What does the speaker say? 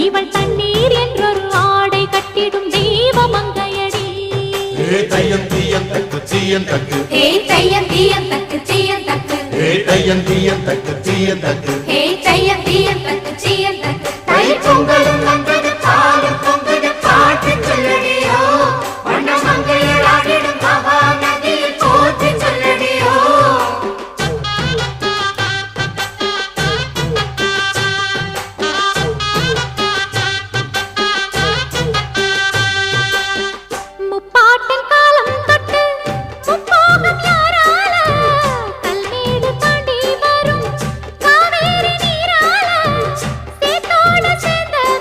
இவள் தண்ணீர் என்றொரு ஆடை கட்டிடும் தெய்வ மங்கையடி. தையம் தீயம் தக்கு தீயம் தக்கு தையம் தீயம் தக்கு தீயம் தக்கு தையம் தீயம் தக்கு தீயம் தக்கு தையம்